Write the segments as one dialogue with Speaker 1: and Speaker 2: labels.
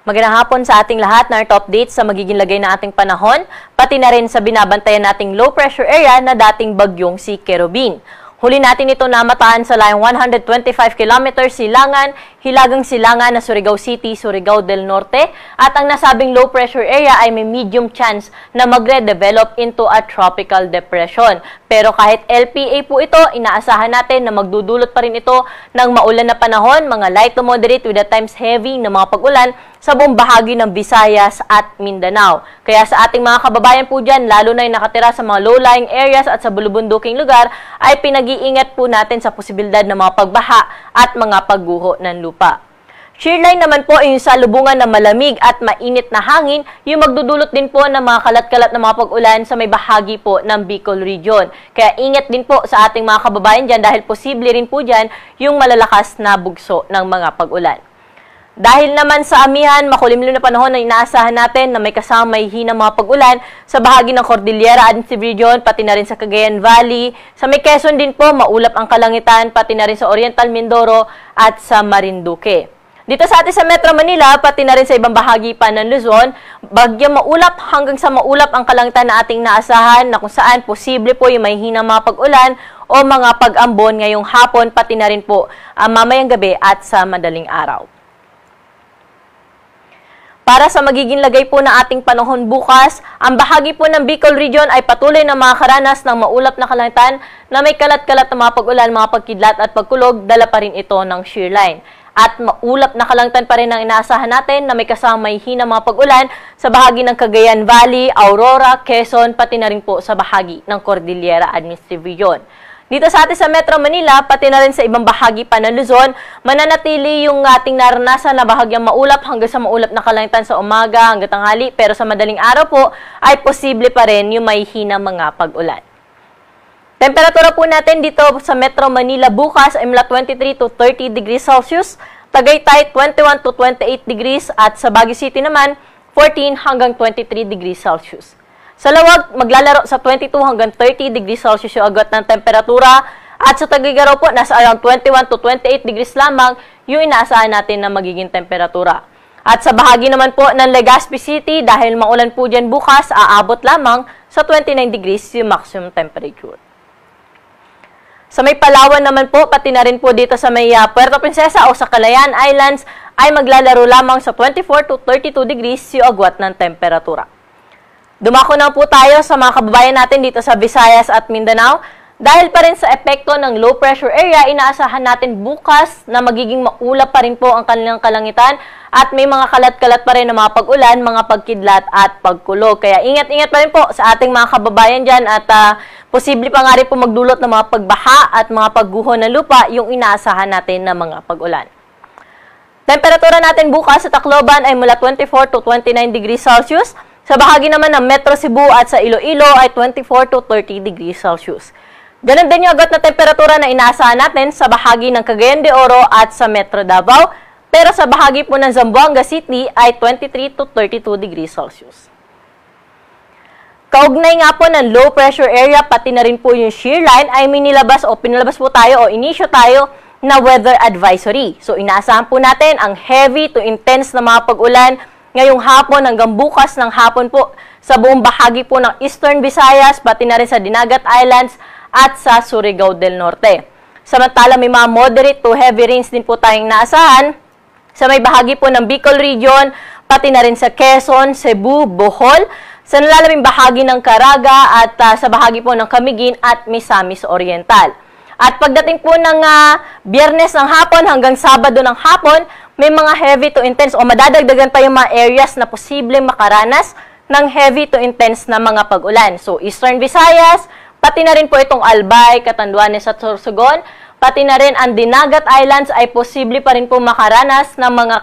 Speaker 1: Magandang hapon sa ating lahat na update sa magiging lagay ng ating panahon, pati na rin sa binabantayan nating low pressure area na dating bagyong si Kerubin. Huli natin ito namataan sa layong 125 km silangan, Hilagang Silangan na Surigao City, Surigao del Norte, at ang nasabing low pressure area ay may medium chance na magre-develop into a tropical depression. Pero kahit LPA po ito, inaasahan natin na magdudulot pa rin ito ng maulan na panahon, mga light to moderate with at times heavy na mga pag-ulan sa buong bahagi ng Visayas at Mindanao. Kaya sa ating mga kababayan po dyan, lalo na yung nakatira sa mga low-lying areas at sa bulubunduking lugar, ay pinag-iingat po natin sa posibilidad ng mga pagbaha at mga pagguho ng lupa. Shearline naman po ay yung salubungan ng malamig at mainit na hangin, yung magdudulot din po ng mga kalat-kalat na mga pag-ulan sa may bahagi po ng Bicol Region. Kaya ingat din po sa ating mga kababayan dyan dahil posible rin po dyan yung malalakas na bugso ng mga pag-ulan. Dahil naman sa amihan, makulimlim na panahon na inaasahan natin na may kasama may hinang mga pag-ulan sa bahagi ng Cordillera Administrative Region, pati na rin sa Cagayan Valley. Sa may Quezon din po, maulap ang kalangitan, pati na rin sa Oriental Mindoro at sa Marinduque. Dito sa atin sa Metro Manila, pati na rin sa ibang bahagi pa ng Luzon, bagyang maulap hanggang sa maulap ang kalangitan na ating naasahan na kung saan posible po yung may hinang mga pag-ulan o mga pag-ambon ngayong hapon, pati na rin po mamayang gabi at sa madaling araw. Para sa magiging lagay po ng ating panahon bukas, ang bahagi po ng Bicol Region ay patuloy na makakaranas ng maulap na kalangitan na may kalat-kalat na mga pag-ulan, mga pagkidlat at pagkulog, dala pa rin ito ng shearline. At maulap na kalangitan pa rin ang inaasahan natin na may kasama may hinang mga pag-ulan sa bahagi ng Cagayan Valley, Aurora, Quezon, pati na rin po sa bahagi ng Cordillera Administrative Region. Dito sa atin sa Metro Manila, pati na rin sa ibang bahagi pa ng Luzon, mananatili yung ating naranasan na bahagyang maulap hanggang sa maulap na kalangitan sa umaga hanggang tanghali, pero sa madaling araw po ay posible pa rin yung may hinang mga pag-ulan. Temperatura po natin dito sa Metro Manila bukas ay mula 23 to 30 degrees Celsius, Tagaytay 21 to 28 degrees at sa Baguio City naman 14 hanggang 23 degrees Celsius. Sa Lawag, maglalaro sa 22 hanggang 30 degrees Celsius yung agad ng temperatura at sa Tagigaraw po nasa around 21 to 28 degrees lamang yung inaasahan natin na magiging temperatura. At sa bahagi naman po ng Legazpi City, dahil maulan po dyan bukas, aabot lamang sa 29 degrees yung maximum temperature. Sa may Palawan naman po, pati na rin po dito sa may Puerto Princesa o sa Calayan Islands, ay maglalaro lamang sa 24 to 32 degrees yung agwat ng temperatura. Dumako na po tayo sa mga kababayan natin dito sa Visayas at Mindanao. Dahil pa rin sa epekto ng low pressure area, inaasahan natin bukas na magiging maulap pa rin po ang kanilang kalangitan at may mga kalat-kalat pa rin na mga pag-ulan, mga pagkidlat at pagkulog. Kaya ingat-ingat pa rin po sa ating mga kababayan dyan at posible pa nga rin po magdulot ng mga pagbaha at mga pagguho ng lupa yung inaasahan natin na mga pag-ulan. Temperatura natin bukas sa Tacloban ay mula 24 to 29 degrees Celsius. Sa bahagi naman ng Metro Cebu at sa Iloilo ay 24 to 30 degrees Celsius. Ganun din yung agad na temperatura na inaasahan natin sa bahagi ng Cagayan de Oro at sa Metro Davao, pero sa bahagi po ng Zamboanga City ay 23 to 32 degrees Celsius. Kaugnay nga po ng low pressure area, pati na rin po yung shearline, ay pinalabas po tayo o inisyo tayo na weather advisory. So inaasahan po natin ang heavy to intense na mga pag-ulan ngayong hapon hanggang bukas ng hapon po sa buong bahagi po ng Eastern Visayas, pati na rin sa Dinagat Islands, at sa Surigao del Norte. Samantala, may mga moderate to heavy rains din po tayong naasahan sa may bahagi po ng Bicol Region, pati na rin sa Quezon, Cebu, Bohol, sa nalalaming bahagi ng Caraga at sa bahagi po ng Camiguin at Misamis Oriental. At pagdating po ng Biyernes ng hapon hanggang Sabado ng hapon, may mga heavy to intense o madadagdagan pa yung mga areas na posibleng makaranas ng heavy to intense na mga pag-ulan. So, Eastern Visayas, pati na rin po itong Albay, Catanduanes at Sorsogon, pati na rin ang Dinagat Islands ay posible pa rin po makaranas ng mga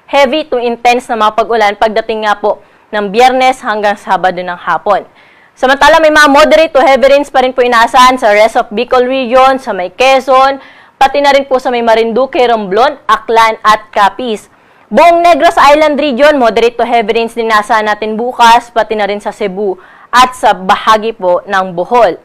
Speaker 1: heavy to intense na mga pag-ulan pagdating nga po ng Biyernes hanggang Sabado ng hapon. Samantala, may mga moderate to heavy rains pa rin po inaasahan sa rest of Bicol Region, sa may Quezon, pati na rin po sa may Marinduque, Romblon, Aklan at Capiz. Buong Negros Island Region, moderate to heavy rains din inaasahan natin bukas, pati na rin sa Cebu at sa bahagi po ng Bohol.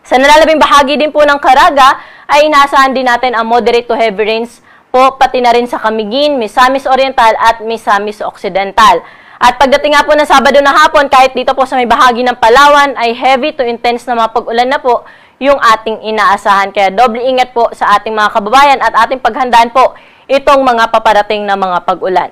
Speaker 1: Sa nalalabing bahagi din po ng Caraga, ay inaasahan din natin ang moderate to heavy rains po, pati na rin sa Camiguin, Misamis Oriental at Misamis Occidental. At pagdating nga po ng Sabado na hapon, kahit dito po sa may bahagi ng Palawan, ay heavy to intense na mga pag-ulan na po yung ating inaasahan. Kaya doble ingat po sa ating mga kababayan at ating paghandaan po itong mga paparating na mga pag-ulan.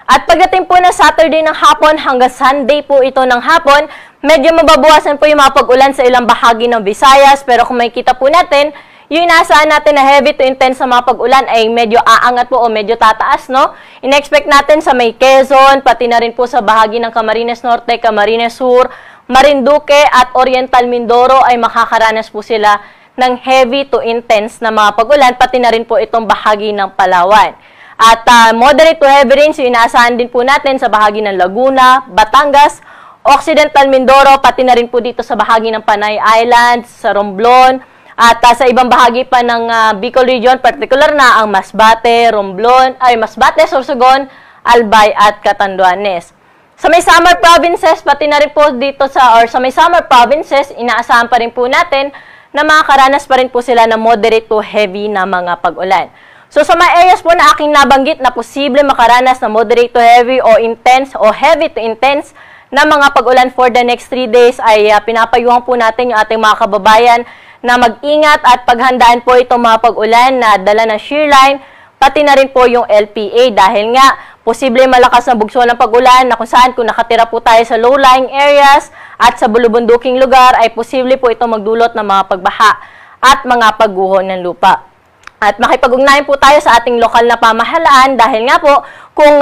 Speaker 1: At pagdating po ng Saturday ng hapon hanggang Sunday po ito ng hapon, medyo mababawasan po yung mga pag-ulan sa ilang bahagi ng Visayas. Pero kung makikita po natin, yung inaasahan natin na heavy to intense sa mga pag-ulan ay medyo aangat po o medyo tataas, no? In-expect natin sa may Quezon, pati na rin po sa bahagi ng Camarines Norte, Camarines Sur, Marinduque at Oriental Mindoro ay makakaranas po sila ng heavy to intense na mga pag-ulan, pati na rin po itong bahagi ng Palawan. At moderate to heavy rains, yung inaasahan din po natin sa bahagi ng Laguna, Batangas, Occidental Mindoro, pati na rin po dito sa bahagi ng Panay Islands, sa Romblon, at sa ibang bahagi pa ng Bicol Region, particular na ang Masbate, Romblon, Masbate, Sorsogon, Albay at Catanduanes. Sa may summer provinces, pati na rin po dito sa may summer provinces, inaasahan pa rin po natin na makakaranas pa rin po sila ng moderate to heavy na mga pag-ulan. So sa mga areas po na aking nabanggit na posible makaranas na moderate to heavy o intense o heavy to intense na mga pag-ulan for the next 3 days ay pinapayuhan po natin yung ating mga kababayan na mag-ingat at paghandaan po itong mga pag-ulan na dala ng shear line, pati na rin po yung LPA dahil nga posible malakas na bugso ng pag-ulan na kung saan kung nakatira po tayo sa low-lying areas at sa bulubunduking lugar ay posible po ito magdulot ng mga pagbaha at mga pagguho ng lupa. At makipag-ugnayan po tayo sa ating lokal na pamahalaan dahil nga po kung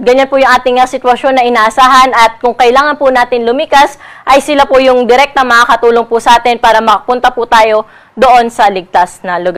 Speaker 1: ganyan po yung ating sitwasyon na inaasahan at kung kailangan po natin lumikas ay sila po yung direct na makakatulong po sa atin para makapunta po tayo doon sa ligtas na lugar.